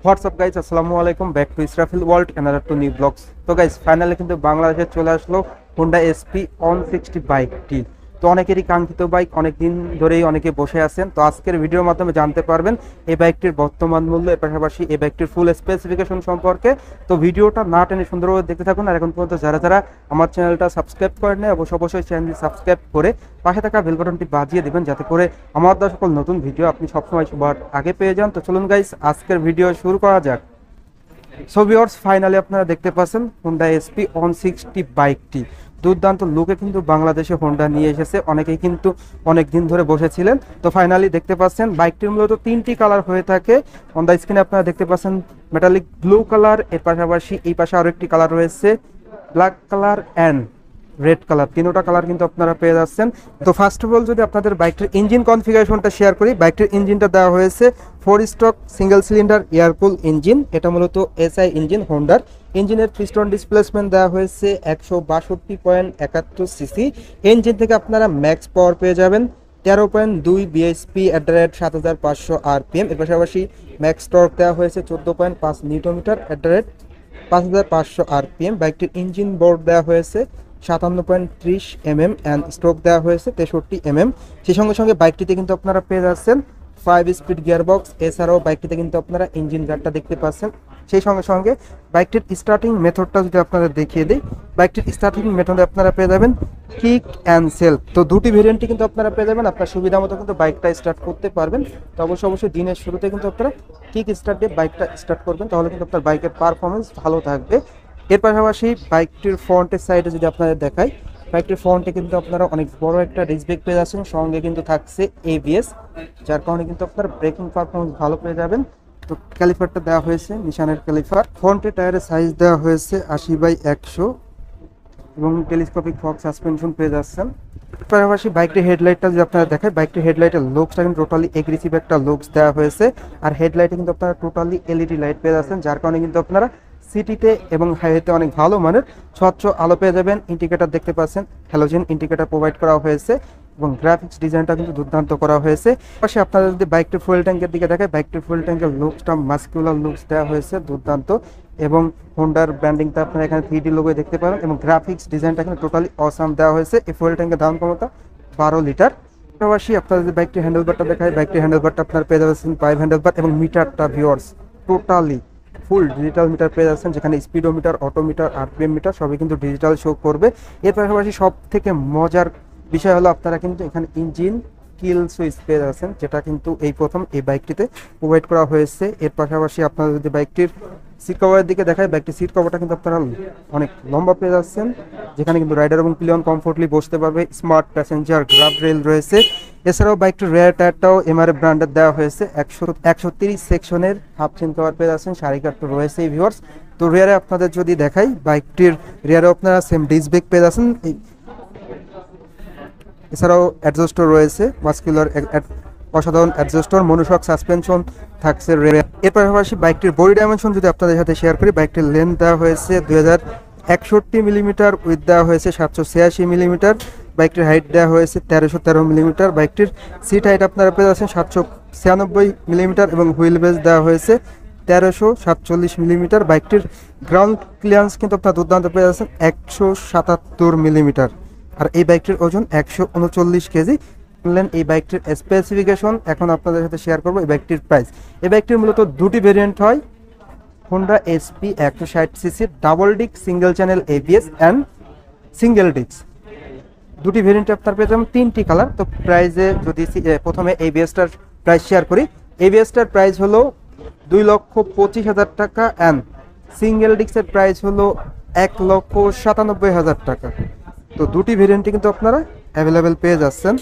WhatsApp guys, আসসালামু আলাইকুম, back to Israfil world another to new blogs. তো গাইজ ফাইনালি কিন্তু বাংলাদেশে চলে আসলো হোন্ডা এসপি 160 বাইকটি। তো অনেকেরই কাঙ্ক্ষিত বাইক, অনেক দিন ধরেই অনেকে বসে আছেন। তো আজকের ভিডিওর মাধ্যমে জানতে পারবেন এই বাইকটির বর্তমান মূল্য, এর পাশাপাশি এই বাইকটির ফুল স্পেসিফিকেশন সম্পর্কে। তো ভিডিওটা না টেনে সুন্দরভাবে দেখতে থাকুন। আর এখন পর্যন্ত যারা যারা আমার চ্যানেলটা সাবস্ক্রাইব করেন না, অবশ্যই চ্যানেলটি সাবস্ক্রাইব করে পাশে থাকা বেল বাটনটি বাজিয়ে দেবেন, যাতে করে আমার দেওয়া সকল নতুন ভিডিও আপনি সবসময় সবার আগে পেয়ে যান। তো চলুন গাইস, আজকের ভিডিও শুরু করা যাক। সো ভিউয়ার্স, ফাইনালি আপনারা দেখতে পাচ্ছেন হোন্ডা এসপি 160 বাইকটি। দুর্দান্ত লুকে কিন্তু বাংলাদেশে হোন্ডা নিয়ে এসেছে। অনেকেই কিন্তু অনেক দিন ধরে বসেছিলেন। তো ফাইনালি দেখতে পাচ্ছেন বাইকটির মূলত তিনটি কালার হয়ে থাকে। অন দ্য স্ক্রিনে আপনারা দেখতে পাচ্ছেন মেটালিক ব্লু কালার, এর পাশাপাশি এই পাশে আরো একটি কালার রয়েছে black colour and red colour. তিনটা কালার কিন্তু আপনারা পেয়ে যাচ্ছেন। তো ফার্স্ট অফ অল যদি আপনাদের বাইকটির ইঞ্জিন কনফিগারেশনটা শেয়ার করি, বাইকটির ইঞ্জিনটা দেওয়া হয়েছে 4 stroke single cylinder air cool engine. এটা মূলত এসআই ইঞ্জিন হোন্ডার। ইঞ্জিনের পিস্টন ডিসপ্লেসমেন্ট দেওয়া হয়েছে 162.71 সিসি। ইঞ্জিন থেকে আপনারা ম্যাক্স পাওয়ার পেয়ে যাবেন 13.2 BSP at the rate 7500 RPM. এর পাশাপাশি ম্যাক্স টর্ক দেওয়া হয়েছে 14.5 newton metre at the rate 5500 RPM. বাইকটির ইঞ্জিন বোর্ড দেওয়া হয়েছে 57.30 mm অ্যান্ড স্ট্রোক দেওয়া হয়েছে 63 mm। সেই সঙ্গে সঙ্গে বাইকটিতে কিন্তু আপনারা পেয়ে যাচ্ছেন 5 স্পিড গিয়ারবক্স। এছাড়াও বাইকটিতে কিন্তু আপনারা ইঞ্জিন গার্ডটা দেখতে পাচ্ছেন। সেই সঙ্গে সঙ্গে বাইকটির স্টার্টিং মেথডটা যদি আপনাদের দেখিয়ে দিই, বাইকটির স্টার্টিং মেথডে আপনারা পেয়ে যাবেন কিক অ্যান্ড সেলফ। তো দুটি ভেরিয়েন্টই কিন্তু আপনারা পেয়ে যাবেন। আপনার সুবিধা মতো কিন্তু বাইকটা স্টার্ট করতে পারবেন। তো অবশ্যই দিনের শুরুতে কিন্তু আপনারা কিক স্টার্ট দিয়ে বাইকটা স্টার্ট করবেন, তাহলে কিন্তু আপনার বাইকের পারফরমেন্স ভালো থাকবে। এর পাশাপাশি বাইকটির ফ্রন্টের সাইডে যদি আপনাদের দেখাই, বাইকটির ফ্রন্টে কিন্তু আপনারা অনেক বড় একটা ডিস্ক ব্রেক পেয়ে যাচ্ছেন। সঙ্গে কিন্তু থাকছে এবিএস, যার কারণে কিন্তু আপনার ব্রেকিং পারফরমেন্স ভালো পেয়ে যাবেন। তো ক্যালিপারটা দেওয়া হয়েছে নিশানের ক্যালিপার। ফ্রন্টের টায়ারের সাইজ দেওয়া হয়েছে 80/100 এবং টেলিস্কোপিক ফগ সাসপেনশন পেয়ে যাচ্ছেন। পাশাপাশি বাইকটির হেডলাইটটা যদি আপনারা দেখায়, বাইকটির হেডলাইটের লুকসটা কিন্তু টোটালি এগ্রেসিভ একটা লুকস দেওয়া হয়েছে। আর হেডলাইটে কিন্তু আপনারা টোটালি এলইডি লাইট পেয়ে যাচ্ছেন, যার কারণে কিন্তু আপনারা সিটিতে এবং হাইওয়েতে অনেক ভালো মানের স্বচ্ছ আলো পেয়ে যাবেন। ইন্ডিকেটর দেখতে পাচ্ছেন হ্যালোজেন ইন্ডিকেটর প্রোভাইড করা হয়েছে এবং গ্রাফিক্স ডিজাইনটা কিন্তু দুর্দান্ত করা হয়েছে। পাশে আপনারা যদি বাইকটির ফুয়েল ট্যাঙ্কের দিকে দেখায়, বাইকটির ফুয়েল ট্যাঙ্কের লুকসটা মাস্কুলার লুকস দেওয়া হয়েছে দুর্দান্ত, এবং হোন্ডার ব্র্যান্ডিংটা আপনারা এখানে 3D লোগোয় দেখতে পারেন এবং গ্রাফিক্স ডিজাইনটা কিন্তু টোটালি অসাম দেওয়া হয়েছে। এই ফুয়েল ট্যাঙ্কের ধারণ ক্ষমতা 12 লিটার। পাশাপাশি আপনারা যদি বাইকটির হ্যান্ডেলবারটা দেখায়, বাইকটির হ্যান্ডেলবারটা আপনারা পেয়ে যাচ্ছেন 5 হ্যান্ডেলবার এবং মিটারটা viewers totally full digital meter পেয়ে যাচ্ছেন, যেখানে স্পিডোমিটার, অটোমিটার, আরপিএম মিটার সবই কিন্তু ডিজিটাল শো করবে। এর পাশাপাশি সব থেকে মজার বিষয় হলো আপনারা কিন্তু এখানে ইঞ্জিন কিল সুইচ পেয়ে যাচ্ছেন, যেটা কিন্তু এই প্রথম এই বাইকটিতে প্রোভাইড করা হয়েছে। এর পাশাপাশি আপনারা যদি বাইকটির সিট কভারের দিকে দেখায়, বাইকটির সিট কভারটা কিন্তু আপনারা অনেক লম্বা পেয়ে যাচ্ছেন, যেখানে কিন্তু রাইডার এবং পিলিয়ন কমফোর্টলি বসতে পারবে। স্মার্ট প্যাসেঞ্জার গ্রাব রেল রয়েছে। এছাড়াও বাইকটির রেয়ার টায়ারটাও এমআরএফ ব্র্যান্ডের দেওয়া হয়েছে। 130 সেকশনের হাফ চেন কভার পেয়ে যাচ্ছেন, সারিকার তো রয়েছে ভিউয়ার্স। তো রেয়ারে আপনাদের যদি দেখাই, বাইকটির রেয়ারে আপনারা সেম ডিস্ক ব্রেক পেয়ে যাচ্ছেন। এছাড়াও অ্যাডজাস্টর রয়েছে, মাস্কুলার অসাধারণ অ্যাডজাস্টর, মনোশক সাসপেনশন থাকছে রেয়ার। এর পাশাপাশি বাইকটির বডি ডাইমেনশন যদি আপনাদের সাথে শেয়ার করি, বাইকটির লেন্থ দেওয়া হয়েছে 2061 মিলিমিটার, উইথ দেওয়া হয়েছে 786 মিলিমিটার। বাইকটির হাইট দেওয়া হয়েছে 1313 মিলিমিটার। বাইকটির সিট হাইট আপনারা পেয়ে যাচ্ছেন 796 মিলিমিটার এবং হুইল বেস দেওয়া হয়েছে 1347 মিলিমিটার। বাইকটির গ্রাউন্ড ক্লিয়ারেন্স কিন্তু আপনারা দুর্দান্ত পেয়ে যাচ্ছেন 177 মিলিমিটার। আর এই বাইকটির ওজন 139 কেজি। বললেন এই বাইকটির স্পেসিফিকেশন এখন আপনাদের সাথে শেয়ার করবো। এই বাইকটির প্রাইস, এই বাইকটির মূলত দুটি ভেরিয়েন্ট হয়, Honda SP 160 CC double disc single channel ABS and single disc. দুটি ভেরিয়েন্টে আপনার পেয়ে যাবেন তিনটি কালার। তো প্রাইসে যদি প্রথমে এবিএসটার প্রাইস শেয়ার করি, এবিএসটার প্রাইস হলো 2,25,000 টাকা অ্যান্ড সিঙ্গেল ডিস্কের প্রাইস হলো 1,97,000 টাকা। তো দুটি ভেরিয়েন্টে কিন্তু আপনারা অ্যাভেলেবেল পেয়ে যাচ্ছেন।